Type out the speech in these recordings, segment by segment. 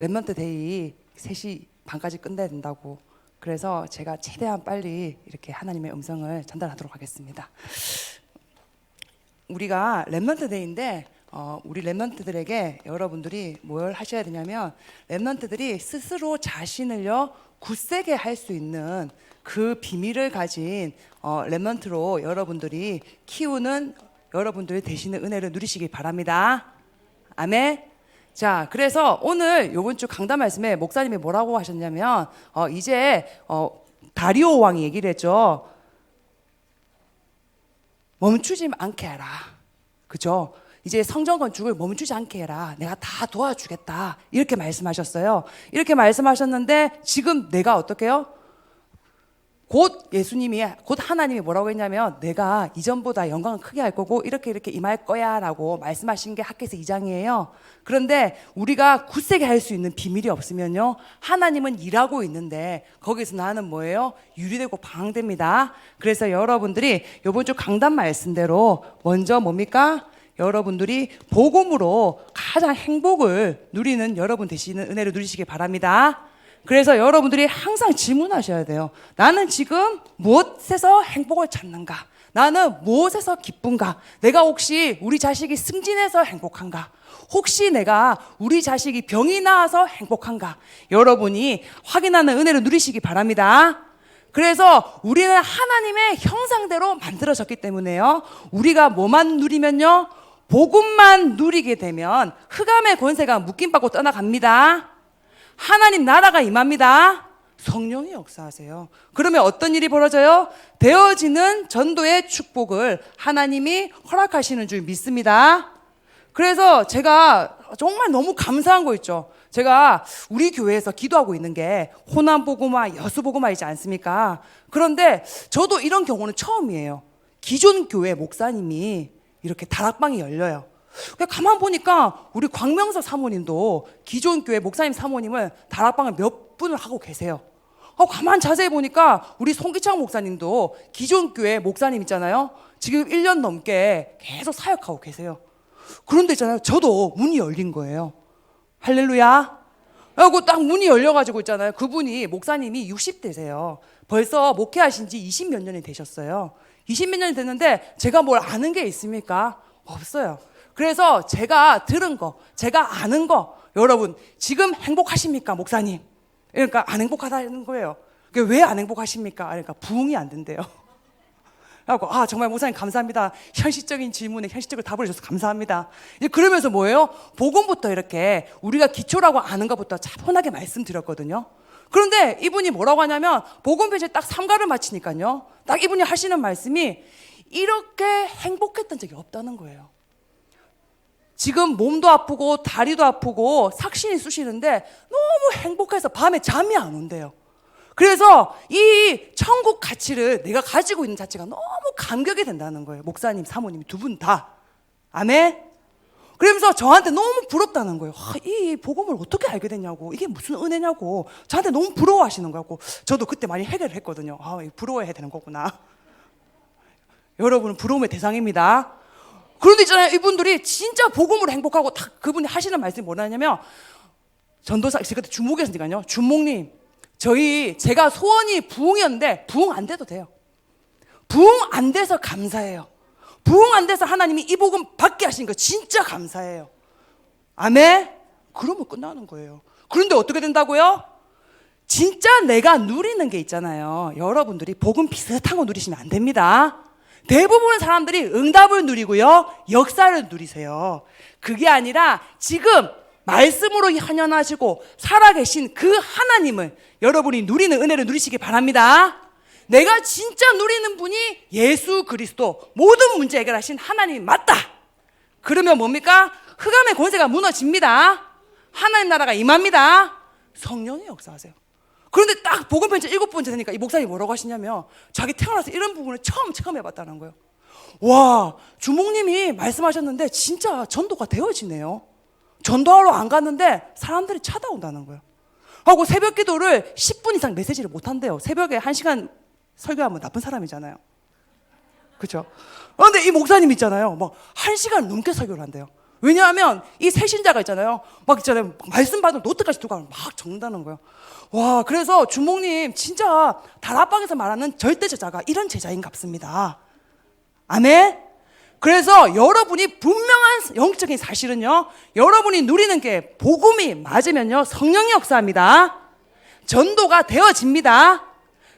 랩런트 데이 3시 반까지 끝내야 된다고. 그래서 제가 최대한 빨리 이렇게 하나님의 음성을 전달하도록 하겠습니다. 우리가 랩런트 데이인데 우리 랩런트들에게 여러분들이 뭘 하셔야 되냐면, 랩런트들이 스스로 자신을요 굳세게 할 수 있는 그 비밀을 가진 랩런트로 여러분들이 키우는, 여러분들이 되시는 은혜를 누리시기 바랍니다. 아멘. 자, 그래서 오늘 요번 주 강단 말씀에 목사님이 뭐라고 하셨냐면, 이제 다리오 왕이 얘기를 했죠. 멈추지 않게 해라. 그죠? 이제 성전 건축을 멈추지 않게 해라. 내가 다 도와주겠다. 이렇게 말씀하셨어요. 이렇게 말씀하셨는데 지금 내가 어떻게 해요? 곧 예수님이, 곧 하나님이 뭐라고 했냐면, 내가 이전보다 영광을 크게 할 거고 이렇게 임할 거야 라고 말씀하신 게 학개서 2장이에요. 그런데 우리가 굳세게 할 수 있는 비밀이 없으면요, 하나님은 일하고 있는데 거기서 나는 뭐예요? 유리되고 방황됩니다. 그래서 여러분들이 이번 주 강단 말씀대로 먼저 뭡니까? 여러분들이 복음으로 가장 행복을 누리는 여러분 되시는 은혜를 누리시기 바랍니다. 그래서 여러분들이 항상 질문하셔야 돼요. 나는 지금 무엇에서 행복을 찾는가? 나는 무엇에서 기쁜가? 내가 혹시 우리 자식이 승진해서 행복한가? 혹시 내가 우리 자식이 병이 나아서 행복한가? 여러분이 확인하는 은혜를 누리시기 바랍니다. 그래서 우리는 하나님의 형상대로 만들어졌기 때문에요, 우리가 뭐만 누리면요, 복음만 누리게 되면 흑암의 권세가 묶임받고 떠나갑니다. 하나님 나라가 임합니다. 성령이 역사하세요. 그러면 어떤 일이 벌어져요? 되어지는 전도의 축복을 하나님이 허락하시는 줄 믿습니다. 그래서 제가 정말 너무 감사한 거 있죠. 제가 우리 교회에서 기도하고 있는 게 호남복음화, 여수복음화이지 않습니까? 그런데 저도 이런 경우는 처음이에요. 기존 교회 목사님이 이렇게 다락방이 열려요. 가만 보니까 우리 광명석 사모님도 기존 교회 목사님 사모님을 다락방을 몇 분을 하고 계세요. 가만 자세히 보니까 우리 송기창 목사님도 기존 교회 목사님 있잖아요. 지금 1년 넘게 계속 사역하고 계세요. 그런데 있잖아요, 저도 문이 열린 거예요. 할렐루야. 그리고 딱 문이 열려가지고 있잖아요, 그분이 목사님이 60대세요. 벌써 목회하신 지 20몇 년이 되셨어요. 20몇 년이 됐는데 제가 뭘 아는 게 있습니까? 없어요. 그래서 제가 들은 거, 제가 아는 거, 여러분 지금 행복하십니까, 목사님? 그러니까 안 행복하다는 거예요. 왜 안 행복하십니까? 그러니까 부흥이 안 된대요. 그래서 정말 목사님 감사합니다. 현실적인 질문에 현실적으로 답을 주셔서 감사합니다. 이제 그러면서 뭐예요? 복음부터 이렇게 우리가 기초라고 아는 것부터 차분하게 말씀드렸거든요. 그런데 이분이 뭐라고 하냐면, 복음 페이지에 딱 3가를 마치니까요, 딱 이분이 하시는 말씀이 이렇게 행복했던 적이 없다는 거예요. 지금 몸도 아프고 다리도 아프고 삭신이 쑤시는데 너무 행복해서 밤에 잠이 안 온대요. 그래서 이 천국 가치를 내가 가지고 있는 자체가 너무 감격이 된다는 거예요. 목사님, 사모님 두 분 다. 아멘. 그러면서 저한테 너무 부럽다는 거예요. 이 복음을 어떻게 알게 됐냐고, 이게 무슨 은혜냐고 저한테 너무 부러워하시는 거고, 저도 그때 많이 해결을 했거든요. 부러워해야 되는 거구나. 여러분은 부러움의 대상입니다. 그런데 있잖아요, 이분들이 진짜 복음으로 행복하고 딱 그분이 하시는 말씀이 뭐냐면, 전도사, 제가 그때 주목이었으니까요, 주목님, 제가 소원이 부흥이었는데 부흥 안 돼도 돼요. 부흥 안 돼서 감사해요. 부흥 안 돼서 하나님이 이 복음 받게 하신 거 진짜 감사해요. 아멘? 그러면 끝나는 거예요. 그런데 어떻게 된다고요? 진짜 내가 누리는 게 있잖아요. 여러분들이 복음 비슷한 거 누리시면 안 됩니다. 대부분의 사람들이 응답을 누리고요, 역사를 누리세요. 그게 아니라 지금 말씀으로 현현하시고 살아계신 그 하나님을 여러분이 누리는 은혜를 누리시기 바랍니다. 내가 진짜 누리는 분이 예수 그리스도, 모든 문제 해결하신 하나님이 맞다. 그러면 뭡니까? 흑암의 권세가 무너집니다. 하나님 나라가 임합니다. 성령이 역사하세요. 그런데 딱 복음 편지 7번째 되니까 이 목사님이 뭐라고 하시냐면, 자기 태어나서 이런 부분을 처음 해봤다는 거예요. 와, 주목님이 말씀하셨는데 진짜 전도가 되어지네요. 전도하러 안 갔는데 사람들이 찾아온다는 거예요. 하고 새벽 기도를 10분 이상 메시지를 못 한대요. 새벽에 1시간 설교하면 나쁜 사람이잖아요. 그렇죠? 그런데 이 목사님 있잖아요, 1시간 넘게 설교를 한대요. 왜냐하면 이 새신자가 있잖아요. 막 있잖아요. 말씀 받은 노트까지 들고 막 적는다는 거예요. 와, 그래서 주목님 진짜 다락방에서 말하는 절대 제자가 이런 제자인갑습니다. 아멘. 그래서 여러분이 분명한 영적인 사실은요, 여러분이 누리는 게 복음이 맞으면요 성령이 역사합니다. 전도가 되어집니다.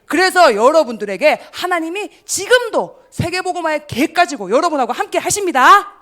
그래서 여러분들에게 하나님이 지금도 세계복음화의 계획 가지고 여러분하고 함께 하십니다.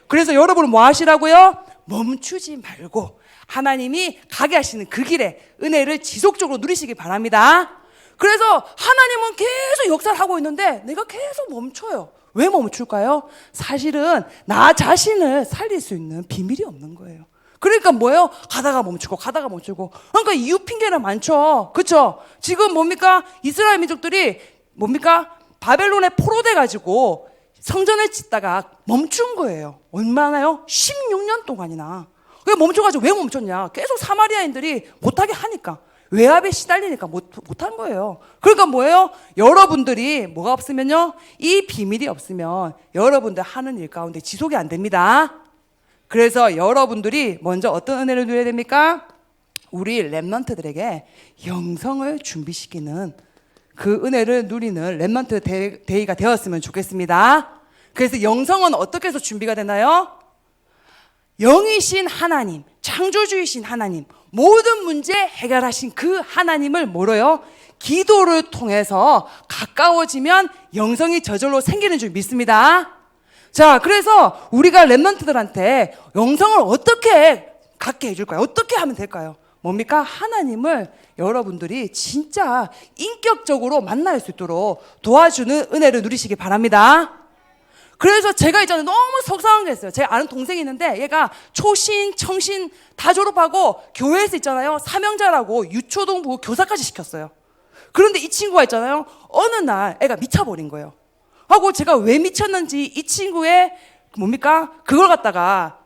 그래서 여러분은 뭐 하시라고요? 멈추지 말고 하나님이 가게 하시는 그 길에 은혜를 지속적으로 누리시기 바랍니다. 그래서 하나님은 계속 역사를 하고 있는데 내가 계속 멈춰요. 왜 멈출까요? 사실은 나 자신을 살릴 수 있는 비밀이 없는 거예요. 그러니까 뭐예요? 가다가 멈추고 가다가 멈추고. 그러니까 이유 핑계는 많죠. 그렇죠? 지금 뭡니까? 이스라엘 민족들이 뭡니까? 바벨론에 포로돼 가지고 성전을 짓다가 멈춘 거예요. 얼마나요? 16년 동안이나. 왜 멈춰가지고 왜 멈췄냐? 계속 사마리아인들이 못하게 하니까. 외압에 시달리니까 못한 거예요. 그러니까 뭐예요? 여러분들이 뭐가 없으면요, 이 비밀이 없으면 여러분들 하는 일 가운데 지속이 안 됩니다. 그래서 여러분들이 먼저 어떤 은혜를 누려야 됩니까? 우리 렘넌트들에게 영성을 준비시키는 그 은혜를 누리는 렘넌트 데이가 되었으면 좋겠습니다. 그래서 영성은 어떻게 해서 준비가 되나요? 영이신 하나님, 창조주이신 하나님, 모든 문제 해결하신 그 하나님을 뭐로요? 기도를 통해서 가까워지면 영성이 저절로 생기는 줄 믿습니다. 자, 그래서 우리가 렘넌트들한테 영성을 어떻게 갖게 해줄까요? 어떻게 하면 될까요? 뭡니까? 하나님을 여러분들이 진짜 인격적으로 만날 수 있도록 도와주는 은혜를 누리시기 바랍니다. 그래서 제가 있잖아요, 너무 속상한 게 있어요. 제가 아는 동생이 있는데 얘가 초신, 청신 다 졸업하고 교회에서 있잖아요, 사명자라고 유초동부 교사까지 시켰어요. 그런데 이 친구가 있잖아요, 어느 날 애가 미쳐버린 거예요. 하고 제가 왜 미쳤는지 이 친구의 뭡니까? 그걸 갖다가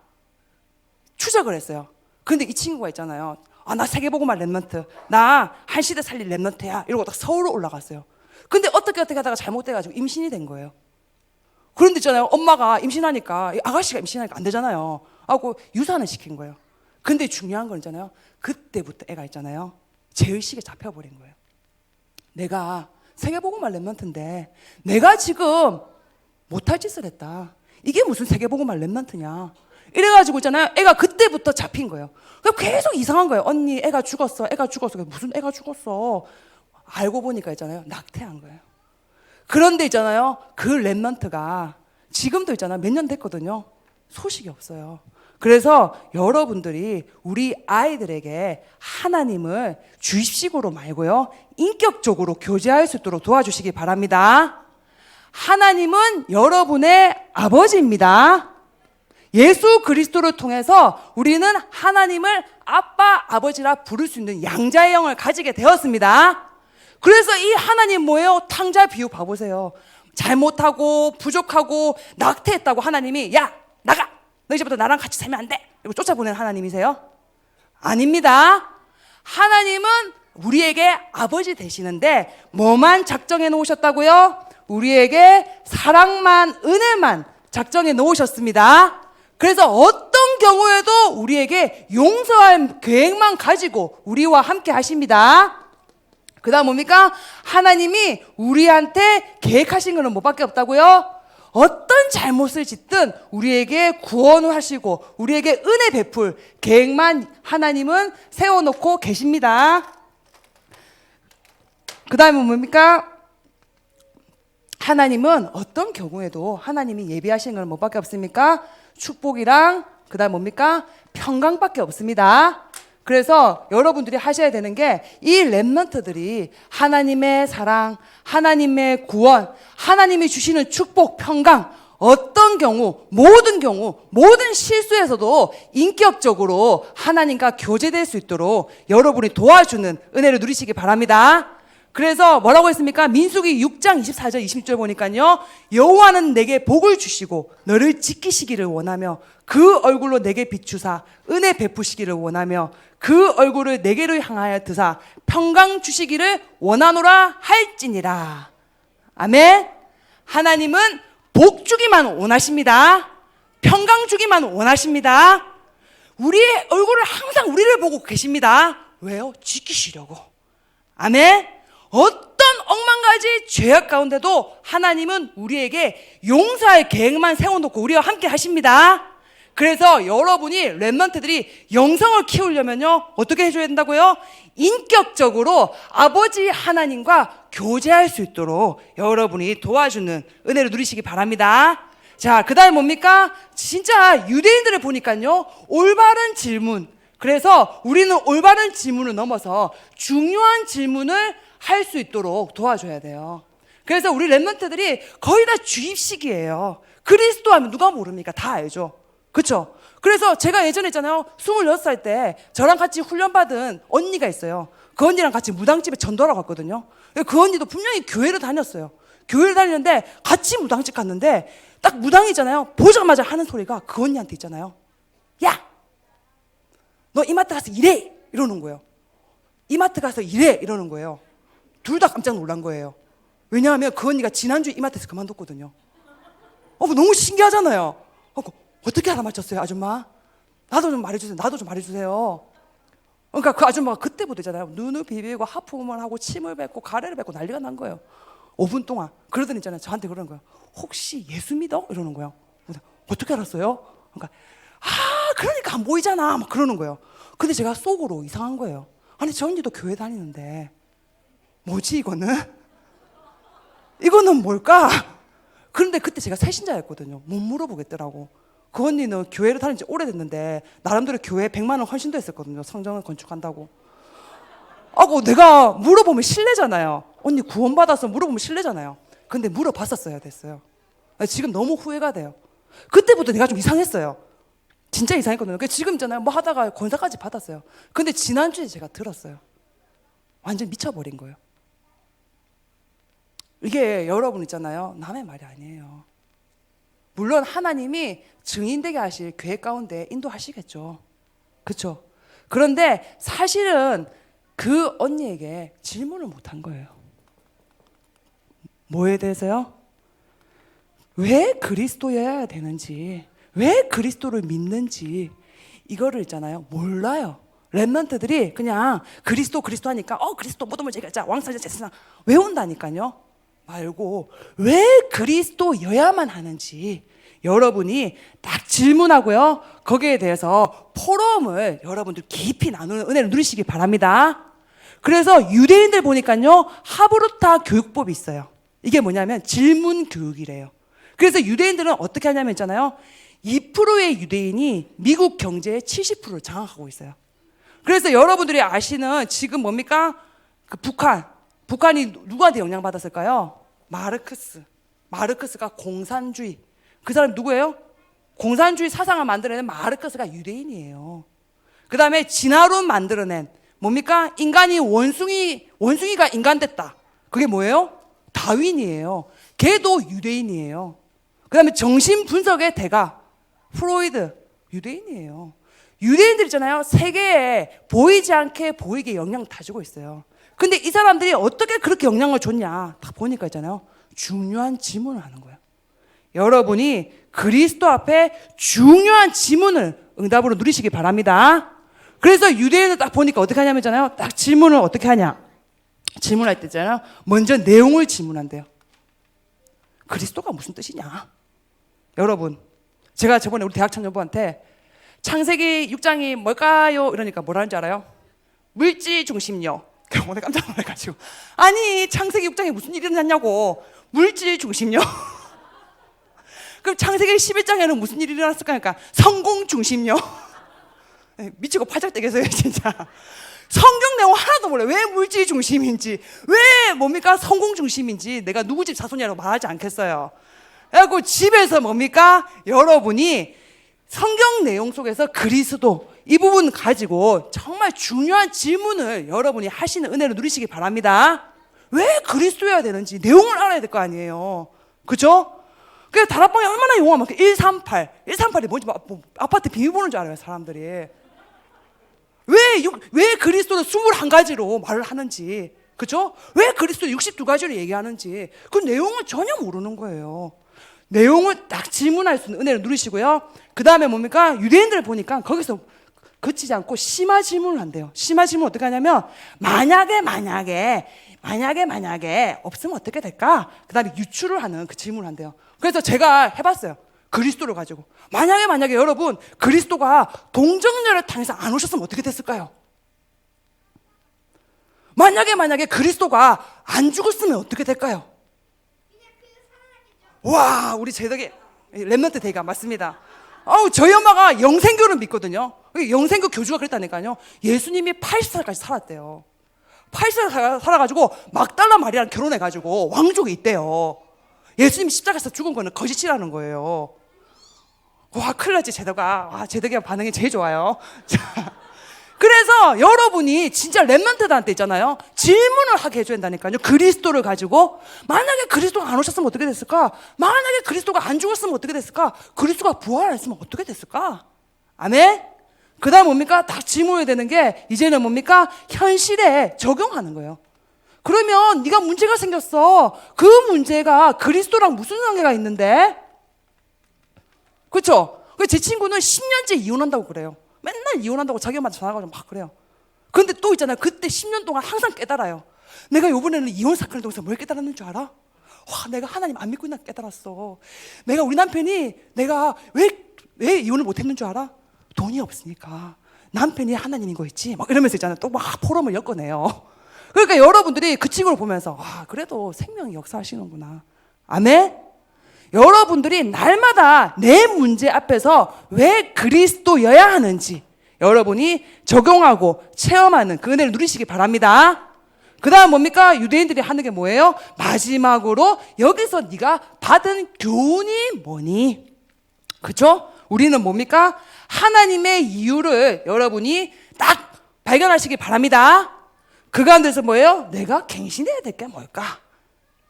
추적을 했어요. 근데 이 친구가 있잖아요, 아, 나 세계복음화 렘넌트, 나 한 시대 살릴 렘넌트야 이러고 딱 서울로 올라갔어요. 근데 어떻게 하다가 잘못돼가지고 임신이 된 거예요. 그런데 있잖아요, 엄마가 임신하니까, 아가씨가 임신하니까 안 되잖아요 하고 유산을 시킨 거예요. 근데 중요한 건 있잖아요, 그때부터 애가 있잖아요, 죄의식에 잡혀버린 거예요. 내가 세계복음화 렘넌트인데 내가 지금 못할 짓을 했다, 이게 무슨 세계복음화 렘넌트냐 이래가지고 있잖아요, 애가 그때부터 잡힌 거예요. 계속 이상한 거예요. 언니 애가 죽었어, 애가 죽었어. 무슨 애가 죽었어? 알고 보니까 있잖아요, 낙태한 거예요. 그런데 있잖아요, 그 렘넌트가 지금도 있잖아요, 몇 년 됐거든요, 소식이 없어요. 그래서 여러분들이 우리 아이들에게 하나님을 주입식으로 말고요, 인격적으로 교제할 수 있도록 도와주시기 바랍니다. 하나님은 여러분의 아버지입니다. 예수 그리스도를 통해서 우리는 하나님을 아빠, 아버지라 부를 수 있는 양자의 영을 가지게 되었습니다. 그래서 이 하나님 뭐예요? 탕자 비유 봐보세요. 잘못하고 부족하고 낙태했다고 하나님이 야 나가, 너 이제부터 나랑 같이 살면 안 돼 이러고 쫓아보낸 하나님이세요? 아닙니다. 하나님은 우리에게 아버지 되시는데 뭐만 작정해 놓으셨다고요? 우리에게 사랑만, 은혜만 작정해 놓으셨습니다. 그래서 어떤 경우에도 우리에게 용서할 계획만 가지고 우리와 함께 하십니다. 그 다음 뭡니까? 하나님이 우리한테 계획하신 것은 뭐밖에 없다고요? 어떤 잘못을 짓든 우리에게 구원을 하시고 우리에게 은혜 베풀 계획만 하나님은 세워놓고 계십니다. 그 다음에 뭡니까? 하나님은 어떤 경우에도 하나님이 예비하신 건 뭐밖에 없습니까? 축복이랑 그 다음 뭡니까? 평강밖에 없습니다. 그래서 여러분들이 하셔야 되는 게 이 렘넌트들이 하나님의 사랑, 하나님의 구원, 하나님이 주시는 축복, 평강, 어떤 경우, 모든 실수에서도 인격적으로 하나님과 교제될 수 있도록 여러분이 도와주는 은혜를 누리시기 바랍니다. 그래서 뭐라고 했습니까? 민수기 6장 24절 26절 보니까요, 여호와는 내게 복을 주시고 너를 지키시기를 원하며 그 얼굴로 내게 비추사 은혜 베푸시기를 원하며 그 얼굴을 내게로 향하여 드사 평강 주시기를 원하노라 할지니라. 아멘. 하나님은 복 주기만 원하십니다. 평강 주기만 원하십니다. 우리의 얼굴을 항상 우리를 보고 계십니다. 왜요? 지키시려고. 아멘. 어떤 억만 가지 죄악 가운데도 하나님은 우리에게 용서할 계획만 세워놓고 우리와 함께 하십니다. 그래서 여러분이 렘넌트들이 영성을 키우려면요, 어떻게 해줘야 된다고요? 인격적으로 아버지 하나님과 교제할 수 있도록 여러분이 도와주는 은혜를 누리시기 바랍니다. 자, 그 다음에 뭡니까? 진짜 유대인들을 보니까요, 올바른 질문. 그래서 우리는 올바른 질문을 넘어서 중요한 질문을 할 수 있도록 도와줘야 돼요. 그래서 우리 렘넌트들이 거의 다 주입식이에요. 그리스도 하면 누가 모릅니까? 다 알죠. 그렇죠? 그래서 제가 예전에 있잖아요, 26살 때 저랑 같이 훈련받은 언니가 있어요. 그 언니랑 같이 무당집에 전도하러 갔거든요. 그 언니도 분명히 교회를 다녔어요. 교회를 다니는데 같이 무당집 갔는데 딱 무당이잖아요. 보자마자 하는 소리가 그 언니한테 있잖아요. 야! 너 이마트 가서 일해! 이러는 거예요. 이마트 가서 일해! 이러는 거예요. 둘 다 깜짝 놀란 거예요. 왜냐하면 그 언니가 지난주에 이마트에서 그만뒀거든요. 너무 신기하잖아요. 어떻게 알아맞혔어요, 아줌마? 나도 좀 말해주세요. 나도 좀 말해주세요. 그러니까 그 아줌마가 그때부터 있잖아요, 눈을 비비고 하품을 하고 침을 뱉고 가래를 뱉고 난리가 난 거예요. 5분 동안. 그러더니 있잖아요, 저한테 그러는 거예요. 혹시 예수 믿어? 이러는 거예요. 어떻게 알았어요? 그러니까 그러니까 안 보이잖아 막 그러는 거예요. 근데 제가 속으로 이상한 거예요. 아니 저 언니도 교회 다니는데 뭐지 이거는? 이거는 뭘까? 그런데 그때 제가 새신자였거든요. 못 물어보겠더라고. 그 언니는 교회를 다닌 지 오래됐는데 나름대로 교회 100만 원 헌신도 했었거든요. 성전을 건축한다고. 내가 물어보면 실례잖아요. 언니 구원받아서 물어보면 실례잖아요. 근데 물어봤었어야 됐어요. 지금 너무 후회가 돼요. 그때부터 내가 좀 이상했어요. 진짜 이상했거든요. 지금 있잖아요, 뭐 하다가 권사까지 받았어요. 근데 지난주에 제가 들었어요. 완전 미쳐버린 거예요. 이게 여러분 있잖아요, 남의 말이 아니에요. 물론 하나님이 증인되게 하실 계획 가운데 인도하시겠죠. 그렇죠? 그런데 사실은 그 언니에게 질문을 못한 거예요. 뭐에 대해서요? 왜 그리스도여야 되는지, 왜 그리스도를 믿는지 이거를 있잖아요, 몰라요. 렘넌트들이 그냥 그리스도 하니까 그리스도 모든 제자 왕사자 제사상 외운다니까요. 말고 왜 그리스도여야만 하는지 여러분이 딱 질문하고요, 거기에 대해서 포럼을 여러분들 깊이 나누는 은혜를 누리시기 바랍니다. 그래서 유대인들 보니까요, 하브루타 교육법이 있어요. 이게 뭐냐면 질문 교육이래요. 그래서 유대인들은 어떻게 하냐면 있잖아요, 2%의 유대인이 미국 경제의 70%를 장악하고 있어요. 그래서 여러분들이 아시는 지금 뭡니까? 그 북한이 누구한테 영향받았을까요? 마르크스가 공산주의. 그 사람 누구예요? 공산주의 사상을 만들어낸 마르크스가 유대인이에요. 그 다음에 진화론 만들어낸 뭡니까? 인간이 원숭이가 인간 됐다. 그게 뭐예요? 다윈이에요. 걔도 유대인이에요. 그 다음에 정신분석의 대가 프로이드, 유대인이에요. 유대인들 있잖아요, 세계에 보이지 않게 보이게 영향을 다 주고 있어요. 근데 이 사람들이 어떻게 그렇게 영향을 줬냐 딱 보니까 있잖아요, 중요한 질문을 하는 거예요. 여러분이 그리스도 앞에 중요한 질문을 응답으로 누리시기 바랍니다. 그래서 유대인을 딱 보니까 어떻게 하냐면 있잖아요, 딱 질문을 어떻게 하냐, 질문할 때 있잖아요, 먼저 내용을 질문한대요. 그리스도가 무슨 뜻이냐. 여러분, 제가 저번에 우리 대학 청년부한테 창세기 6장이 뭘까요? 이러니까 뭐라는 줄 알아요? 물질 중심요. 오늘 깜짝 놀라가지고, 아니 창세기 6장에 무슨 일이 일어났냐고. 물질 중심요. 그럼 창세기 11장에는 무슨 일이 일어났을까? 그러니까 성공 중심요. 미치고 팔짝 뛰겠어요 진짜. 성경 내용 하나도 몰라요. 왜 물질 중심인지, 왜 뭡니까 성공 중심인지 내가 누구 집 자손이라고 말하지 않겠어요. 그래갖고 집에서 뭡니까, 여러분이 성경 내용 속에서 그리스도 이 부분 가지고 정말 중요한 질문을 여러분이 하시는 은혜를 누리시기 바랍니다. 왜 그리스도여야 되는지 내용을 알아야 될 거 아니에요. 그죠? 그래서 다락방에 얼마나 용어가 많게 138이 뭐지? 뭐 아파트 비밀번호인 줄 알아요 사람들이. 왜 그리스도는 21가지로 말을 하는지, 그죠? 왜 그리스도 62가지로 얘기하는지 그 내용을 전혀 모르는 거예요. 내용을 딱 질문할 수 있는 은혜를 누리시고요. 그 다음에 뭡니까? 유대인들을 보니까 거기서 그치지 않고 심화 질문을 한대요. 심화 질문 어떻게 하냐면 만약에 없으면 어떻게 될까? 그 다음에 유추를 하는 그 질문을 한대요. 그래서 제가 해봤어요. 그리스도를 가지고 만약에 여러분 그리스도가 동정녀를 통해서 안 오셨으면 어떻게 됐을까요? 만약에 그리스도가 안 죽었으면 어떻게 될까요? 와, 우리 제덕이 랩런트 대가 맞습니다. 저희 엄마가 영생교를 믿거든요. 영생교 교주가 그랬다니까요. 예수님이 80살까지 살았대요. 80살 살아가지고 막달라 마리아랑 결혼해가지고 왕족이 있대요. 예수님이 십자가에서 죽은 거는 거짓이라는 거예요. 와, 큰일 났지, 제덕아. 와, 제덕이가 반응이 제일 좋아요. 자, 그래서 여러분이 진짜 랩런트들한테 있잖아요. 질문을 하게 해줘야 된다니까요. 그리스도를 가지고 만약에 그리스도가 안 오셨으면 어떻게 됐을까? 만약에 그리스도가 안 죽었으면 어떻게 됐을까? 그리스도가 부활했으면 어떻게 됐을까? 아멘? 그 다음 뭡니까? 딱 질문해야 되는 게 이제는 뭡니까? 현실에 적용하는 거예요. 그러면 네가 문제가 생겼어. 그 문제가 그리스도랑 무슨 관계가 있는데? 그렇죠? 제 친구는 10년째 이혼한다고 그래요. 맨날 이혼한다고 자기 엄마한테 전화가지고 막 그래요. 근데 또 있잖아요. 그때 10년 동안 항상 깨달아요. 내가 이번에는 이혼 사건을 통해서 뭘 깨달았는 줄 알아? 와, 내가 하나님 안 믿고 있나 깨달았어. 내가 우리 남편이 내가 왜 이혼을 못했는 줄 알아? 돈이 없으니까. 남편이 하나님인 거 있지? 막 이러면서 있잖아요. 또 막 포럼을 엮어내요. 그러니까 여러분들이 그 친구를 보면서 와, 그래도 생명이 역사하시는구나. 아멘? 여러분들이 날마다 내 문제 앞에서 왜 그리스도여야 하는지 여러분이 적용하고 체험하는 그 은혜를 누리시기 바랍니다. 그 다음 뭡니까? 유대인들이 하는 게 뭐예요? 마지막으로 여기서 네가 받은 교훈이 뭐니? 그렇죠? 우리는 뭡니까? 하나님의 이유를 여러분이 딱 발견하시기 바랍니다. 그 가운데서 뭐예요? 내가 갱신해야 될 게 뭘까?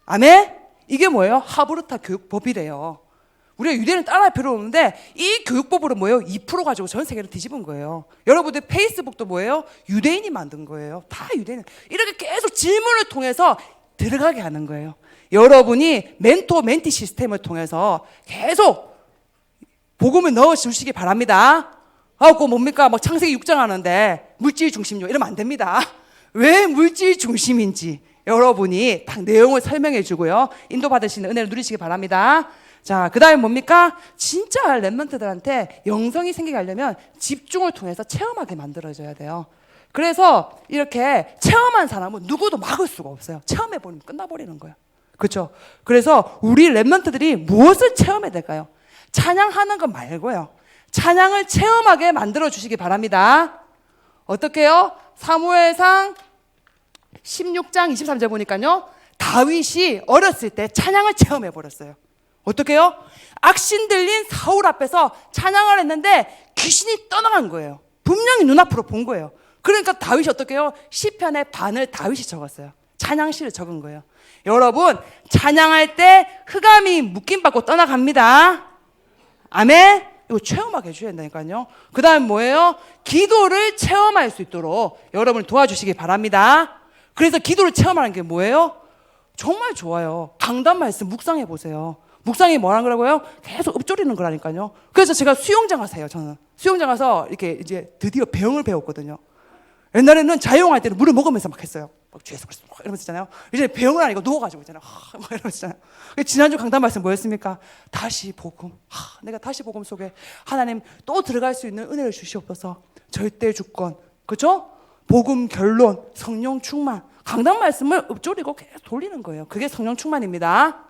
아멘? 이게 뭐예요? 하브르타 교육법이래요. 우리가 유대인을 따라할 필요 없는데 이 교육법으로 뭐예요? 2% 가지고 전 세계를 뒤집은 거예요. 여러분들 페이스북도 뭐예요? 유대인이 만든 거예요. 다 유대인. 이렇게 계속 질문을 통해서 들어가게 하는 거예요. 여러분이 멘토 멘티 시스템을 통해서 계속 복음을 넣어주시기 바랍니다. 그 뭡니까? 막 창세기 6장 하는데 물질 중심요 이러면 안 됩니다. 왜 물질 중심인지 여러분이 딱 내용을 설명해 주고요. 인도받으시는 은혜를 누리시기 바랍니다. 자, 그 다음에 뭡니까? 진짜 랩런트들한테 영성이 생기게 하려면 집중을 통해서 체험하게 만들어줘야 돼요. 그래서 이렇게 체험한 사람은 누구도 막을 수가 없어요. 체험해버리면 끝나버리는 거예요. 그렇죠? 그래서 우리 랩런트들이 무엇을 체험해야 될까요? 찬양하는 것 말고요. 찬양을 체험하게 만들어주시기 바랍니다. 어떻게요? 사무엘상 16장 23절 보니까요. 다윗이 어렸을 때 찬양을 체험해 버렸어요. 어떻게 해요? 악신 들린 사울 앞에서 찬양을 했는데 귀신이 떠나간 거예요. 분명히 눈앞으로 본 거예요. 그러니까 다윗이 어떻게 해요? 시편의 반을 다윗이 적었어요. 찬양시를 적은 거예요. 여러분, 찬양할 때 흑암이 묶임받고 떠나갑니다. 아멘? 이거 체험하게 해줘야 된다니까요. 그 다음 뭐예요? 기도를 체험할 수 있도록 여러분을 도와주시기 바랍니다. 그래서 기도를 체험하는 게 뭐예요? 정말 좋아요. 강단 말씀 묵상해 보세요. 묵상이 뭐라는 거라고요? 계속 읊조리는 거라니까요. 그래서 제가 수영장 가세요. 저는 수영장 가서 이렇게 이제 드디어 배영을 배웠거든요. 옛날에는 자유형할 때는 물을 먹으면서 막 했어요. 막 죄에서 이러면서 있잖아요. 이제 배영을 하니까 누워가지고 있잖아요. 막 이러면서 있잖아요. 지난주 강단 말씀 뭐였습니까? 다시 복음. 내가 다시 복음 속에 하나님 또 들어갈 수 있는 은혜를 주시옵소서. 절대 주권. 그죠? 복음 결론, 성령 충만. 강단 말씀을 읊조리고 계속 돌리는 거예요. 그게 성령 충만입니다.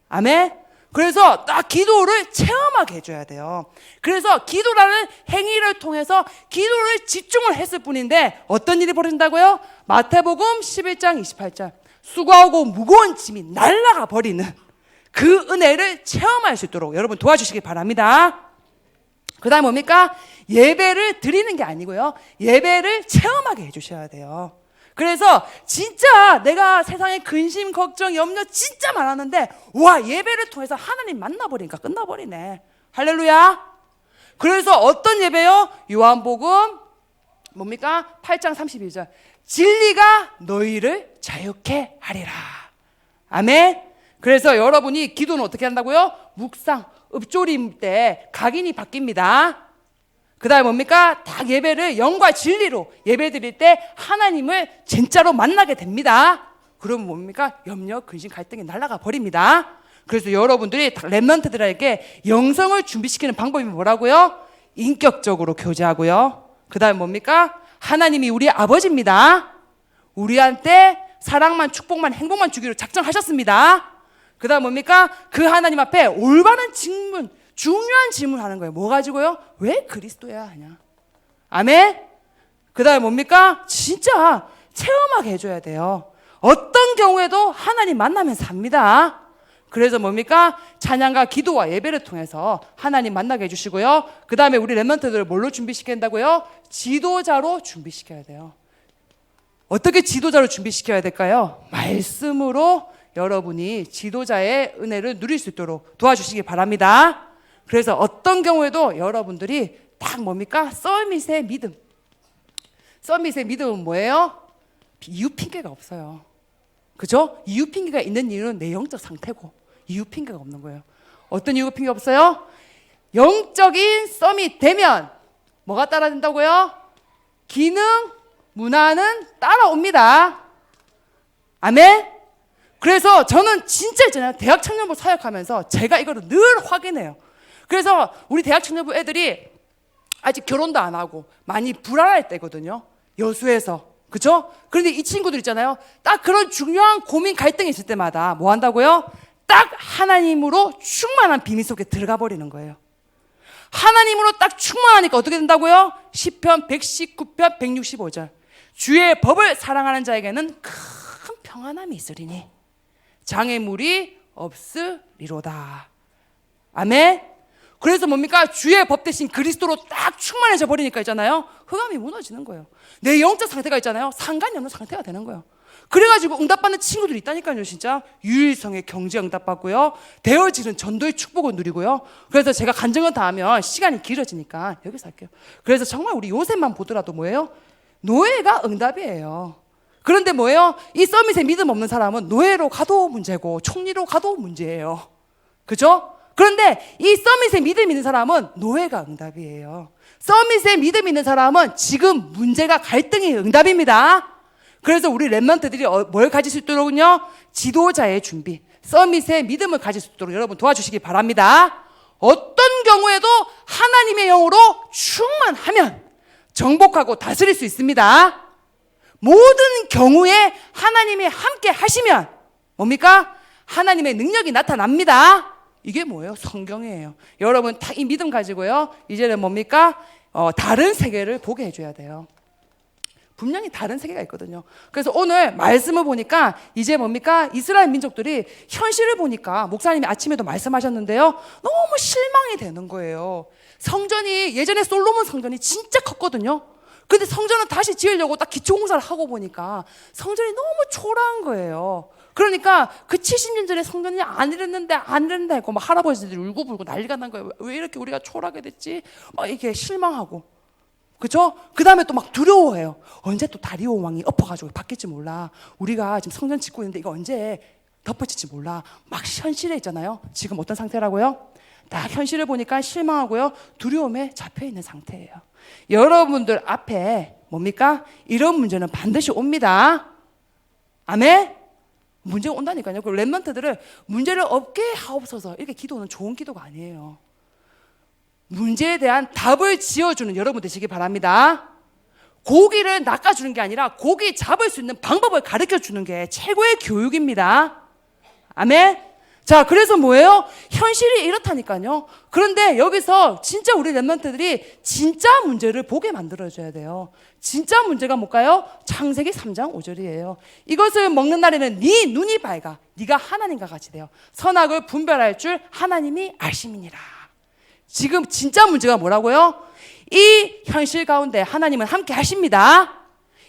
아멘. 그래서 딱 기도를 체험하게 해줘야 돼요. 그래서 기도라는 행위를 통해서 기도를 집중을 했을 뿐인데 어떤 일이 벌어진다고요? 마태복음 11장 28절 수고하고 무거운 짐이 날아가 버리는 그 은혜를 체험할 수 있도록 여러분 도와주시기 바랍니다. 그 다음 뭡니까? 예배를 드리는 게 아니고요. 예배를 체험하게 해주셔야 돼요. 그래서 진짜 내가 세상에 근심, 걱정, 염려 진짜 많았는데 와, 예배를 통해서 하나님 만나버리니까 끝나버리네. 할렐루야. 그래서 어떤 예배요? 요한복음 뭡니까? 8장 32절 진리가 너희를 자유케 하리라. 아멘. 그래서 여러분이 기도는 어떻게 한다고요? 묵상, 읊조림 때 각인이 바뀝니다. 그 다음에 뭡니까? 딱 예배를 영과 진리로 예배 드릴 때 하나님을 진짜로 만나게 됩니다. 그러면 뭡니까? 염려, 근심, 갈등이 날아가 버립니다. 그래서 여러분들이 렘넌트들에게 영성을 준비시키는 방법이 뭐라고요? 인격적으로 교제하고요. 그 다음에 뭡니까? 하나님이 우리 아버지입니다. 우리한테 사랑만, 축복만, 행복만 주기로 작정하셨습니다. 그 다음 뭡니까? 그 하나님 앞에 올바른 질문, 중요한 질문 하는 거예요. 뭐 가지고요? 왜 그리스도야 하냐? 아멘? 그 다음에 뭡니까? 진짜 체험하게 해줘야 돼요. 어떤 경우에도 하나님 만나면 삽니다. 그래서 뭡니까? 찬양과 기도와 예배를 통해서 하나님 만나게 해주시고요. 그 다음에 우리 렘넌트들을 뭘로 준비시킨다고요? 지도자로 준비시켜야 돼요. 어떻게 지도자로 준비시켜야 될까요? 말씀으로 여러분이 지도자의 은혜를 누릴 수 있도록 도와주시기 바랍니다. 그래서 어떤 경우에도 여러분들이 딱 뭡니까? 서밋의 믿음. 서밋의 믿음은 뭐예요? 이유 핑계가 없어요. 그죠? 이유 핑계가 있는 이유는 내 영적 상태고 이유 핑계가 없는 거예요. 어떤 이유 핑계 없어요? 영적인 서밋 되면 뭐가 따라된다고요? 기능, 문화는 따라옵니다. 아멘? 그래서 저는 진짜 있잖아요. 대학 청년부 사역하면서 제가 이거를 늘 확인해요. 그래서 우리 대학 청년부 애들이 아직 결혼도 안 하고 많이 불안할 때거든요. 여수에서. 그죠? 그런데 이 친구들 있잖아요. 딱 그런 중요한 고민, 갈등이 있을 때마다 뭐 한다고요? 딱 하나님으로 충만한 비밀 속에 들어가 버리는 거예요. 하나님으로 딱 충만하니까 어떻게 된다고요? 시편 119편 165절. 주의 법을 사랑하는 자에게는 큰 평안함이 있으리니 장애물이 없으리로다. 아멘. 그래서 뭡니까? 주의 법 대신 그리스도로 딱 충만해져 버리니까 있잖아요. 흑암이 무너지는 거예요. 내 영적 상태가 있잖아요. 상관이 없는 상태가 되는 거예요. 그래가지고 응답받는 친구들이 있다니까요. 진짜 유일성의 경제 응답받고요. 되어지는 전도의 축복을 누리고요. 그래서 제가 간증을 다 하면 시간이 길어지니까 여기서 할게요. 그래서 정말 우리 요셉만 보더라도 뭐예요? 노예가 응답이에요. 그런데 뭐예요? 이 서밋에 믿음 없는 사람은 노예로 가도 문제고 총리로 가도 문제예요. 그죠? 그런데 이 서밋에 믿음 있는 사람은 노예가 응답이에요. 서밋에 믿음 있는 사람은 지금 문제가 갈등이 응답입니다. 그래서 우리 렘넌트들이 뭘 가질 수 있도록요? 지도자의 준비, 서밋의 믿음을 가질 수 있도록 여러분 도와주시기 바랍니다. 어떤 경우에도 하나님의 영으로 충만하면 정복하고 다스릴 수 있습니다. 모든 경우에 하나님이 함께 하시면 뭡니까? 하나님의 능력이 나타납니다. 이게 뭐예요? 성경이에요. 여러분 다 이 믿음 가지고요. 이제는 뭡니까? 다른 세계를 보게 해줘야 돼요. 분명히 다른 세계가 있거든요. 그래서 오늘 말씀을 보니까 이제 뭡니까? 이스라엘 민족들이 현실을 보니까 목사님이 아침에도 말씀하셨는데요. 너무 실망이 되는 거예요. 성전이 예전에 솔로몬 성전이 진짜 컸거든요. 근데 성전을 다시 지으려고 딱 기초공사를 하고 보니까 성전이 너무 초라한 거예요. 그러니까 그 70년 전에 성전이 안 이랬는데 했고 막 할아버지들이 울고불고 난리가 난 거예요. 왜 이렇게 우리가 초라하게 됐지? 막 이게 실망하고. 그죠? 그 다음에 또 막 두려워해요. 언제 또 다리오 왕이 엎어가지고 바뀔지 몰라. 우리가 지금 성전 짓고 있는데 이거 언제 덮어질지 몰라. 막 현실에 있잖아요. 지금 어떤 상태라고요? 딱 현실을 보니까 실망하고요. 두려움에 잡혀있는 상태예요. 여러분들 앞에 뭡니까? 이런 문제는 반드시 옵니다. 아멘? 문제가 온다니까요. 그 렘넌트들을 문제를 없게 하옵소서 이렇게 기도는 좋은 기도가 아니에요. 문제에 대한 답을 지어주는 여러분 되시기 바랍니다. 고기를 낚아주는 게 아니라 고기 잡을 수 있는 방법을 가르쳐주는 게 최고의 교육입니다. 아멘? 자, 그래서 뭐예요? 현실이 이렇다니까요. 그런데 여기서 진짜 우리 렘넌트들이 진짜 문제를 보게 만들어줘야 돼요. 진짜 문제가 뭘까요? 창세기 3장 5절이에요. 이것을 먹는 날에는 네 눈이 밝아 네가 하나님과 같이 되어 선악을 분별할 줄 하나님이 아심이니라. 지금 진짜 문제가 뭐라고요? 이 현실 가운데 하나님은 함께 하십니다.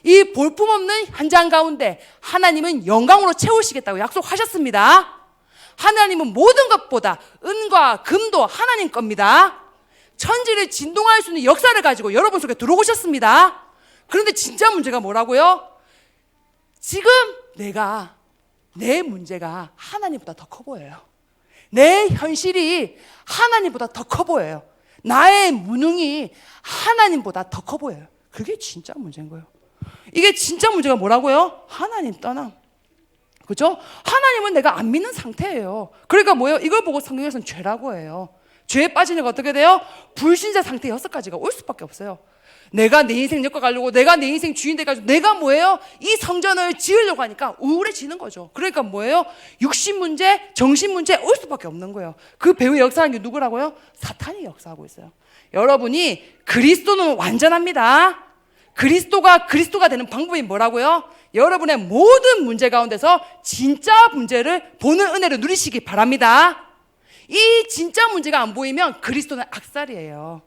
이 볼품없는 현장 가운데 하나님은 영광으로 채우시겠다고 약속하셨습니다. 하나님은 모든 것보다 은과 금도 하나님 겁니다. 천지를 진동할 수 있는 역사를 가지고 여러분 속에 들어오셨습니다. 그런데 진짜 문제가 뭐라고요? 지금 내 문제가 하나님보다 더 커 보여요. 내 현실이 하나님보다 더 커 보여요. 나의 무능이 하나님보다 더 커 보여요. 그게 진짜 문제인 거예요. 이게 진짜 문제가 뭐라고요? 하나님 떠남. 그죠? 하나님은 내가 안 믿는 상태예요. 그러니까 뭐예요? 이걸 보고 성경에서는 죄라고 해요. 죄에 빠지니까 어떻게 돼요? 불신자 상태 6가지가 올 수밖에 없어요. 내가 내 인생 엮어가려고, 내가 내 인생 주인 돼가지고, 내가 뭐예요? 이 성전을 지으려고 하니까 우울해지는 거죠. 그러니까 뭐예요? 육신 문제, 정신 문제 올 수밖에 없는 거예요. 그 배후에 역사하는 게 누구라고요? 사탄이 역사하고 있어요. 여러분이 그리스도는 완전합니다. 그리스도가 되는 방법이 뭐라고요? 여러분의 모든 문제 가운데서 진짜 문제를 보는 은혜를 누리시기 바랍니다. 이 진짜 문제가 안 보이면 그리스도는 악살이에요.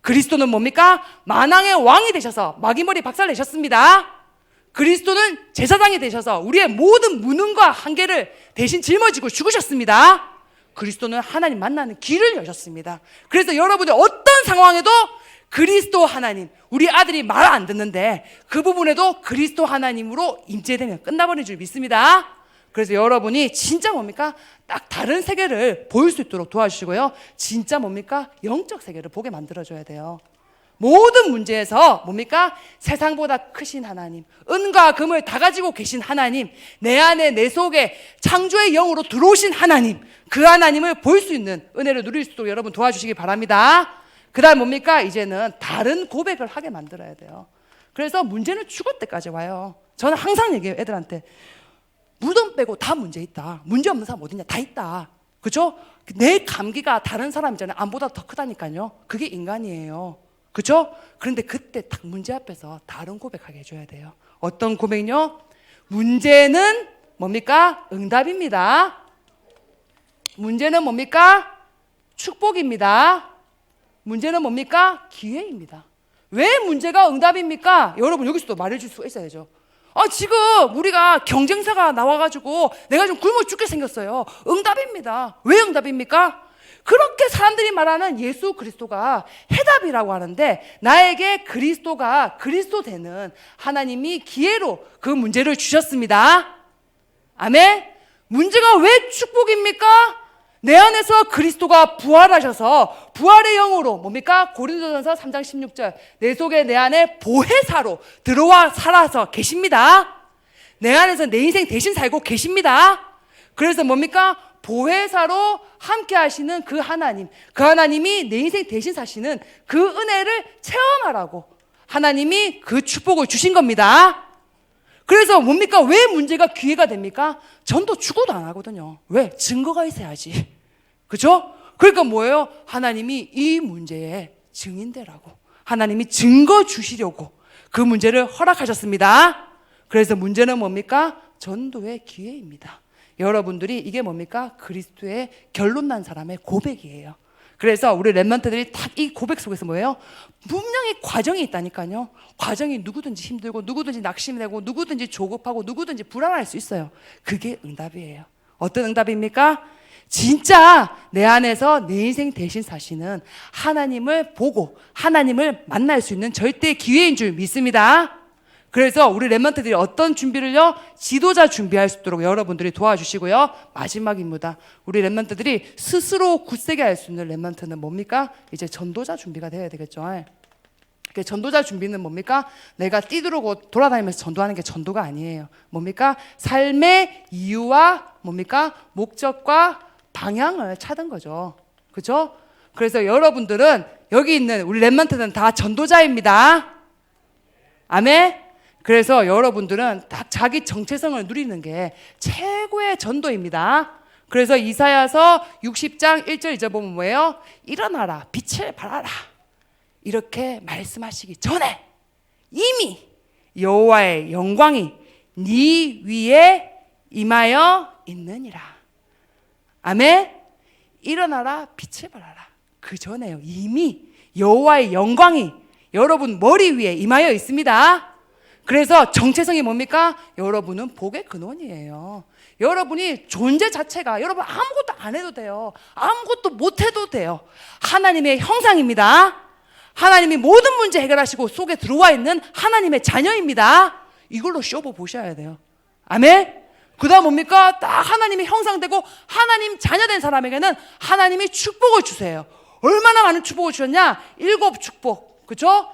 그리스도는 뭡니까? 만왕의 왕이 되셔서 마귀머리 박살 내셨습니다. 그리스도는 제사장이 되셔서 우리의 모든 무능과 한계를 대신 짊어지고 죽으셨습니다. 그리스도는 하나님 만나는 길을 여셨습니다. 그래서 여러분들 어떤 상황에도 그리스도 하나님, 우리 아들이 말 안 듣는데 그 부분에도 그리스도 하나님으로 임재되면 끝나버린 줄 믿습니다. 그래서 여러분이 진짜 뭡니까? 딱 다른 세계를 보일 수 있도록 도와주시고요. 진짜 뭡니까? 영적 세계를 보게 만들어줘야 돼요. 모든 문제에서 뭡니까? 세상보다 크신 하나님, 은과 금을 다 가지고 계신 하나님, 내 안에 내 속에 창조의 영으로 들어오신 하나님, 그 하나님을 볼 수 있는 은혜를 누릴 수 있도록 여러분 도와주시기 바랍니다. 그 다음 뭡니까? 이제는 다른 고백을 하게 만들어야 돼요. 그래서 문제는 죽을 때까지 와요. 저는 항상 얘기해요, 애들한테. 무덤 빼고 다 문제 있다. 문제 없는 사람 어딨냐? 다 있다. 그죠? 내 감기가 다른 사람이잖아요. 암보다 더 크다니까요. 그게 인간이에요. 그죠? 그런데 그때 딱 문제 앞에서 다른 고백하게 해줘야 돼요. 어떤 고백요? 문제는 뭡니까? 응답입니다. 문제는 뭡니까? 축복입니다. 문제는 뭡니까? 기회입니다. 왜 문제가 응답입니까? 여러분 여기서도 말해줄 수가 있어야죠. 지금 우리가 경쟁사가 나와가지고 내가 좀 굶어 죽게 생겼어요. 응답입니다. 왜 응답입니까? 그렇게 사람들이 말하는 예수 그리스도가 해답이라고 하는데, 나에게 그리스도가 그리스도 되는 하나님이 기회로 그 문제를 주셨습니다. 아멘. 문제가 왜 축복입니까? 내 안에서 그리스도가 부활하셔서 부활의 영으로 뭡니까? 고린도전서 3장 16절, 내 속에 내 안에 보혜사로 들어와 살아서 계십니다. 내 안에서 내 인생 대신 살고 계십니다. 그래서 뭡니까? 보혜사로 함께 하시는 그 하나님, 그 하나님이 내 인생 대신 사시는 그 은혜를 체험하라고 하나님이 그 축복을 주신 겁니다. 그래서 뭡니까? 왜 문제가 기회가 됩니까? 전도 죽어도 안 하거든요. 왜? 증거가 있어야지. 그죠? 그러니까 뭐예요? 하나님이 이 문제에 증인되라고, 하나님이 증거 주시려고 그 문제를 허락하셨습니다. 그래서 문제는 뭡니까? 전도의 기회입니다. 여러분들이 이게 뭡니까? 그리스도의 결론 난 사람의 고백이에요. 그래서 우리 렘넌트들이 딱 이 고백 속에서 뭐예요? 분명히 과정이 있다니까요. 과정이 누구든지 힘들고, 누구든지 낙심되고, 누구든지 조급하고, 누구든지 불안할 수 있어요. 그게 응답이에요. 어떤 응답입니까? 진짜 내 안에서 내 인생 대신 사시는 하나님을 보고 하나님을 만날 수 있는 절대 기회인 줄 믿습니다. 그래서 우리 렘넌트들이 어떤 준비를요? 지도자 준비할 수 있도록 여러분들이 도와주시고요. 마지막입니다. 우리 렘넌트들이 스스로 굳세게 할 수 있는 렘넌트는 뭡니까? 이제 전도자 준비가 돼야 되겠죠. 전도자 준비는 뭡니까? 내가 뛰두르고 돌아다니면서 전도하는 게 전도가 아니에요. 뭡니까? 삶의 이유와 뭡니까? 목적과 방향을 찾은 거죠. 그죠? 그래서 여러분들은 여기 있는 우리 렘넌트는 다 전도자입니다. 아멘. 그래서 여러분들은 딱 자기 정체성을 누리는 게 최고의 전도입니다. 그래서 이사야서 60장 1절 2절 보면 뭐예요? 일어나라, 빛을 발하라, 이렇게 말씀하시기 전에 이미 여호와의 영광이 네 위에 임하여 있느니라. 아멘. 일어나라, 빛을 발하라. 그 전에요, 이미 여호와의 영광이 여러분 머리 위에 임하여 있습니다. 그래서 정체성이 뭡니까? 여러분은 복의 근원이에요. 여러분이 존재 자체가, 여러분 아무것도 안 해도 돼요. 아무것도 못 해도 돼요. 하나님의 형상입니다. 하나님이 모든 문제 해결하시고 속에 들어와 있는 하나님의 자녀입니다. 이걸로 쇼부 보셔야 돼요. 아멘. 그 다음 뭡니까? 딱 하나님이 형상되고 하나님 자녀된 사람에게는 하나님이 축복을 주세요. 얼마나 많은 축복을 주셨냐? 7 축복. 그쵸?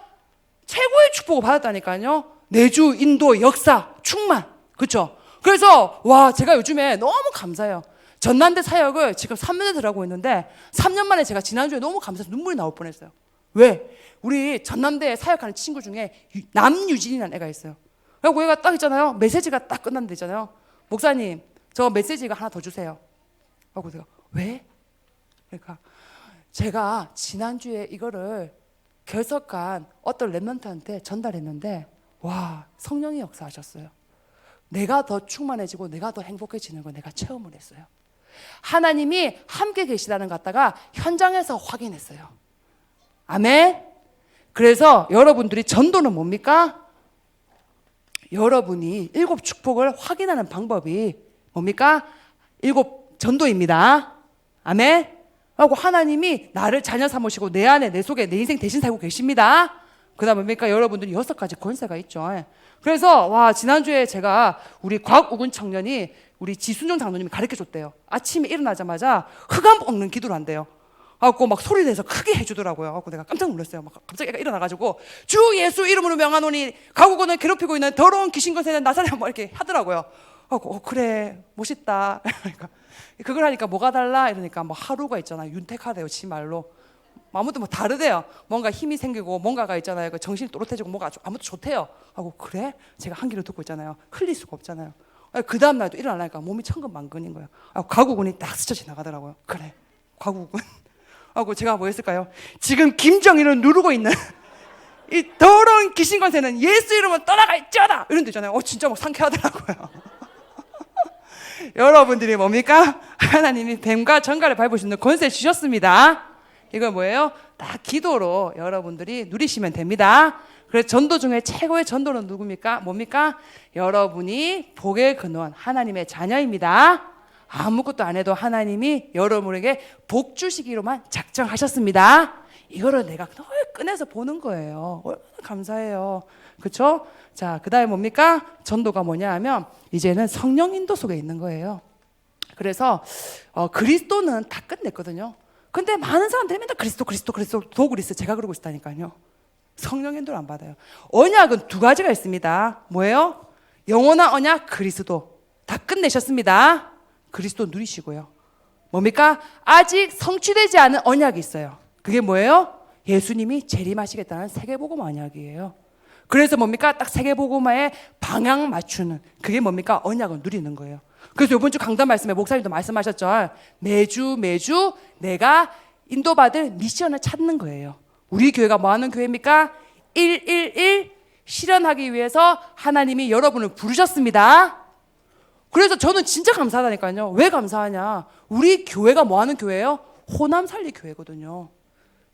최고의 축복을 받았다니까요. 내주, 인도, 역사, 충만. 그쵸? 그래서 와, 제가 요즘에 너무 감사해요. 전남대 사역을 지금 3년에 들어가고 있는데 3년 만에 제가 지난주에 너무 감사해서 눈물이 나올 뻔했어요. 왜? 우리 전남대에 사역하는 친구 중에 남유진이라는 애가 있어요. 그리고 얘가 딱 있잖아요. 메시지가 딱 끝난다 있잖아요. 목사님, 저 메시지가 하나 더 주세요. 하고 제가 왜? 그러니까 제가 지난주에 이거를 결석한 어떤 랩런트한테 전달했는데 와, 성령이 역사하셨어요. 내가 더 충만해지고 내가 더 행복해지는 걸 내가 체험을 했어요. 하나님이 함께 계시다는 것 갖다가 현장에서 확인했어요. 아멘. 그래서 여러분들이 전도는 뭡니까? 여러분이 7 축복을 확인하는 방법이 뭡니까? 7 전도입니다. 아멘. 하고 하나님이 나를 자녀 삼으시고 내 안에 내 속에 내 인생 대신 살고 계십니다. 그 다음 뭡니까? 여러분들이 6가지 권세가 있죠. 그래서 와, 지난주에 제가 우리 곽우군 청년이 우리 지순종 장로님이 가르쳐줬대요. 아침에 일어나자마자 흑암 먹는 기도를 한대요. 하고 막 소리 내서 크게 해주더라고요. 하고 내가 깜짝 놀랐어요. 막 갑자기 애가 일어나가지고 주 예수 이름으로 명하노니 곽우군을 괴롭히고 있는 더러운 귀신 권세는 나사렛 뭐 이렇게 하더라고요. 하고 그래 멋있다. 그러니까 그걸 하니까 뭐가 달라 이러니까 뭐 하루가 있잖아요. 윤택하대요. 지 말로. 아무도 뭐 다르대요. 뭔가 힘이 생기고 뭔가가 있잖아요. 그 정신이 또렷해지고 뭐가 아무도 좋대요. 하고 그래? 제가 한 귀로 듣고 있잖아요. 흘릴 수가 없잖아요. 그 다음 날도 일어나니까 몸이 천근만근인 거예요. 곽우군이 딱 스쳐 지나가더라고요. 그래, 곽우군. 하고 제가 뭐 했을까요? 지금 김정일을 누르고 있는 이 더러운 귀신 권세는 예수 이름으로 떠나갈지어다. 이런 데 있잖아요. 진짜 막 상쾌하더라고요. 여러분들이 뭡니까? 하나님이 뱀과 정갈을 밟을 수 있는 권세 주셨습니다. 이건 뭐예요? 딱 기도로 여러분들이 누리시면 됩니다. 그래서 전도 중에 최고의 전도는 누굽니까? 뭡니까? 여러분이 복의 근원 하나님의 자녀입니다. 아무것도 안 해도 하나님이 여러분에게 복 주시기로만 작정하셨습니다. 이거를 내가 늘 꺼내서 보는 거예요. 얼마나 감사해요. 그렇죠? 자, 그 다음에 뭡니까? 전도가 뭐냐 하면 이제는 성령 인도 속에 있는 거예요. 그래서 그리스도는 다 끝냈거든요. 근데 많은 사람들이 맨날 그리스도 도그리스 제가 그러고 있다니까요. 성령 인도를 안 받아요. 언약은 2가지가 있습니다. 뭐예요? 영원한 언약 그리스도 다 끝내셨습니다. 그리스도 누리시고요. 뭡니까? 아직 성취되지 않은 언약이 있어요. 그게 뭐예요? 예수님이 재림하시겠다는 세계복음 언약이에요. 그래서 뭡니까? 딱 세계복음화에 방향 맞추는 그게 뭡니까? 언약을 누리는 거예요. 그래서 이번 주 강단 말씀에 목사님도 말씀하셨죠. 매주 내가 인도받을 미션을 찾는 거예요. 우리 교회가 뭐 하는 교회입니까? 111 실현하기 위해서 하나님이 여러분을 부르셨습니다. 그래서 저는 진짜 감사하다니까요. 왜 감사하냐? 우리 교회가 뭐 하는 교회예요? 호남 살리 교회거든요.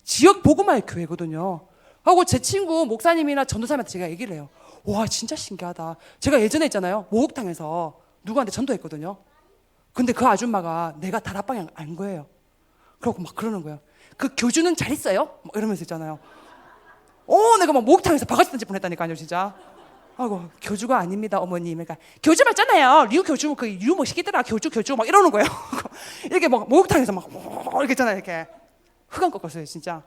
지역 복음화의 교회거든요. 하고 제 친구 목사님이나 전도사님한테 제가 얘기를 해요. 와, 진짜 신기하다. 제가 예전에 있잖아요. 목욕탕에서 누구한테 전도했거든요. 근데 그 아줌마가 내가 다락방에 안 거예요. 그러고 막 그러는 거예요. 그 교주는 잘 있어요? 막 이러면서 있잖아요. 내가 막 목욕탕에서 바가지 던질 뻔했다니까요, 진짜. 아이고, 교주가 아닙니다, 어머님. 그러니까 교주 맞잖아요. 류 교주, 뭐 시키더라, 교주 막 이러는 거예요. 이렇게 막 목욕탕에서 막 이렇게 있잖아요, 이렇게 흑암 꺾었어요, 진짜.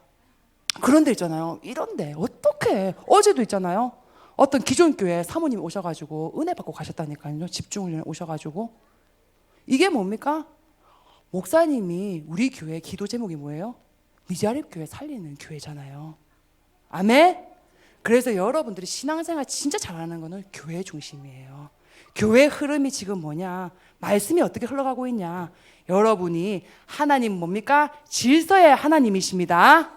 그런 데 있잖아요. 이런데 어떻게? 어제도 있잖아요. 어떤 기존 교회 사모님이 오셔가지고 은혜 받고 가셨다니까요. 집중훈련 오셔가지고. 이게 뭡니까? 목사님이 우리 교회 기도 제목이 뭐예요? 미자립 교회 살리는 교회잖아요. 아멘? 그래서 여러분들이 신앙생활 진짜 잘하는 거는 교회 중심이에요. 교회 흐름이 지금 뭐냐? 말씀이 어떻게 흘러가고 있냐? 여러분이 하나님 뭡니까? 질서의 하나님이십니다.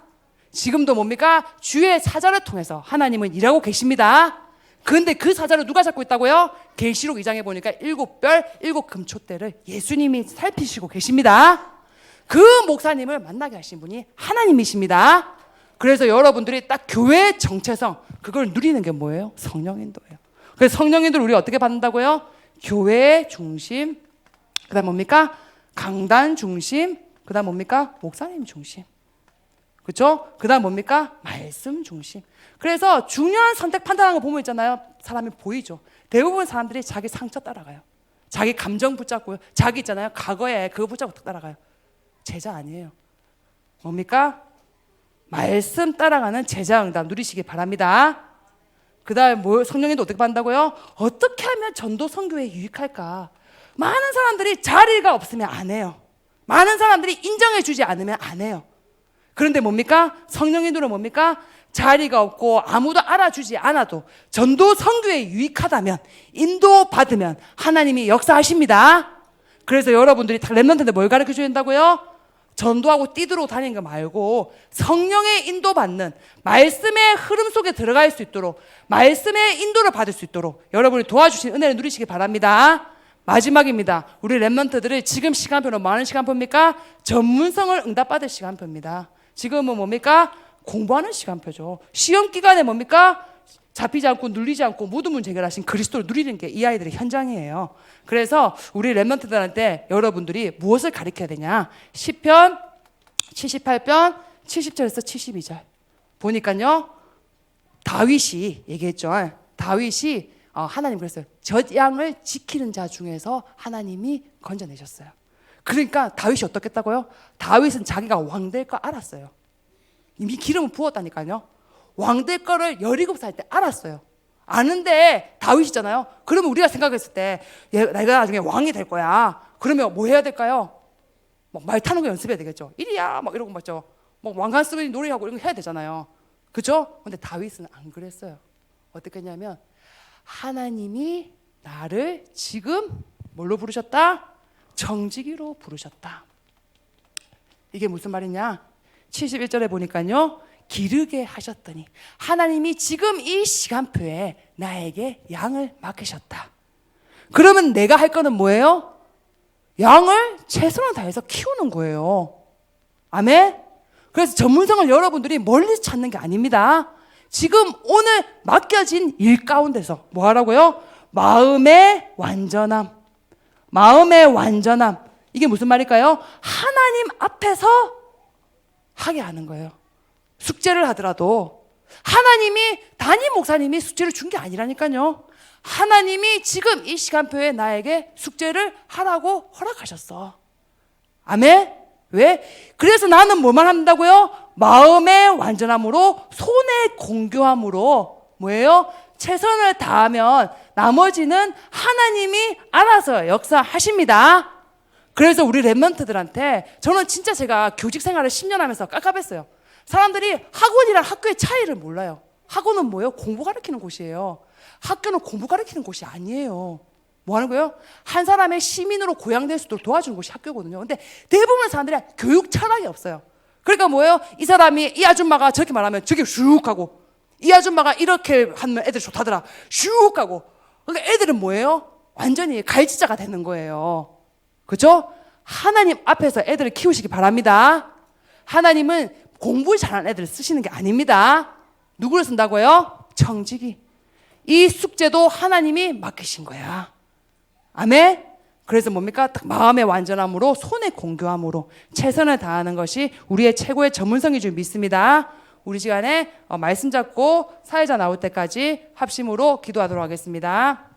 지금도 뭡니까? 주의 사자를 통해서 하나님은 일하고 계십니다. 그런데 그 사자를 누가 잡고 있다고요? 계시록 2장에 보니까 7별 7금초대를 예수님이 살피시고 계십니다. 그 목사님을 만나게 하신 분이 하나님이십니다. 그래서 여러분들이 딱 교회의 정체성 그걸 누리는 게 뭐예요? 성령 인도예요. 그래서 성령 인도를 우리 어떻게 받는다고요? 교회 중심, 그 다음 뭡니까? 강단 중심, 그 다음 뭡니까? 목사님 중심. 그렇죠? 그 다음 뭡니까? 말씀 중심. 그래서 중요한 선택 판단하는 거 보면 있잖아요. 사람이 보이죠. 대부분 사람들이 자기 상처 따라가요. 자기 감정 붙잡고요. 자기 있잖아요. 과거에 그거 붙잡고 따라가요. 제자 아니에요. 뭡니까? 말씀 따라가는 제자 응답 누리시기 바랍니다. 그 다음에 성령님도 어떻게 받는다고요? 어떻게 하면 전도 선교에 유익할까? 많은 사람들이 자리가 없으면 안 해요. 많은 사람들이 인정해 주지 않으면 안 해요. 그런데 뭡니까? 성령님들은 뭡니까? 자리가 없고 아무도 알아주지 않아도 전도 선교에 유익하다면, 인도받으면 하나님이 역사하십니다. 그래서 여러분들이 다 렘넌트인데 뭘 가르쳐 줘야 된다고요? 전도하고 뛰들어 다니는 거 말고 성령의 인도받는 말씀의 흐름 속에 들어갈 수 있도록, 말씀의 인도를 받을 수 있도록 여러분이 도와주신 은혜를 누리시기 바랍니다. 마지막입니다. 우리 렘넌트들이 지금 시간표는 뭐 하는 시간표입니까? 전문성을 응답받을 시간표입니다. 지금은 뭡니까? 공부하는 시간표죠. 시험 기간에 뭡니까? 잡히지 않고 눌리지 않고 모든 문제 해결하신 그리스도를 누리는 게 이 아이들의 현장이에요. 그래서 우리 렘넌트들한테 여러분들이 무엇을 가르쳐야 되냐? 시편 78편 70절에서 72절 보니까요, 다윗이 얘기했죠. 다윗이 하나님 그랬어요. 젖양을 지키는 자 중에서 하나님이 건져내셨어요. 그러니까 다윗이 어떻겠다고요? 다윗은 자기가 왕 될 거 알았어요. 이미 기름을 부었다니까요. 왕 될 거를 17살 때 알았어요. 아는데 다윗이잖아요. 그러면 우리가 생각했을 때 내가 나중에 왕이 될 거야. 그러면 뭐 해야 될까요? 막 말 타는 거 연습해야 되겠죠. 이리야 막 이러고 맞죠. 막 왕관 쓰고 노래하고 이런 거 해야 되잖아요. 그죠? 근데 다윗은 안 그랬어요. 어떻게 했냐면 하나님이 나를 지금 뭘로 부르셨다? 정직이로 부르셨다. 이게 무슨 말이냐? 71절에 보니까요, 기르게 하셨더니 하나님이 지금 이 시간표에 나에게 양을 맡기셨다. 그러면 내가 할 거는 뭐예요? 양을 최선을 다해서 키우는 거예요. 아멘? 그래서 전문성을 여러분들이 멀리서 찾는 게 아닙니다. 지금 오늘 맡겨진 일 가운데서 뭐 하라고요? 마음의 완전함. 마음의 완전함. 이게 무슨 말일까요? 하나님 앞에서 하게 하는 거예요. 숙제를 하더라도 하나님이, 담임 목사님이 숙제를 준 게 아니라니까요. 하나님이 지금 이 시간표에 나에게 숙제를 하라고 허락하셨어. 아멘? 왜? 그래서 나는 뭐만 한다고요? 마음의 완전함으로, 손의 공교함으로 뭐예요? 최선을 다하면 나머지는 하나님이 알아서 역사하십니다. 그래서 우리 렘넌트들한테 저는 진짜 제가 교직 생활을 10년 하면서 깝깝했어요. 사람들이 학원이랑 학교의 차이를 몰라요. 학원은 뭐예요? 공부 가르치는 곳이에요. 학교는 공부 가르치는 곳이 아니에요. 뭐 하는 거예요? 한 사람의 시민으로 고양될 수 있도록 도와주는 곳이 학교거든요. 근데 대부분의 사람들이 교육 철학이 없어요. 그러니까 뭐예요? 이 사람이, 이 아줌마가 저렇게 말하면 저게 슉 하고, 이 아줌마가 이렇게 하면 애들이 좋다더라 슉 하고. 그러니까 애들은 뭐예요? 완전히 갈지자가 되는 거예요. 그렇죠? 하나님 앞에서 애들을 키우시기 바랍니다. 하나님은 공부 잘하는 애들을 쓰시는 게 아닙니다. 누구를 쓴다고요? 정직이. 이 숙제도 하나님이 맡기신 거야. 아멘? 그래서 뭡니까? 딱 마음의 완전함으로, 손의 공교함으로 최선을 다하는 것이 우리의 최고의 전문성인 줄 믿습니다. 우리 시간에 말씀 잡고 사회자 나올 때까지 합심으로 기도하도록 하겠습니다.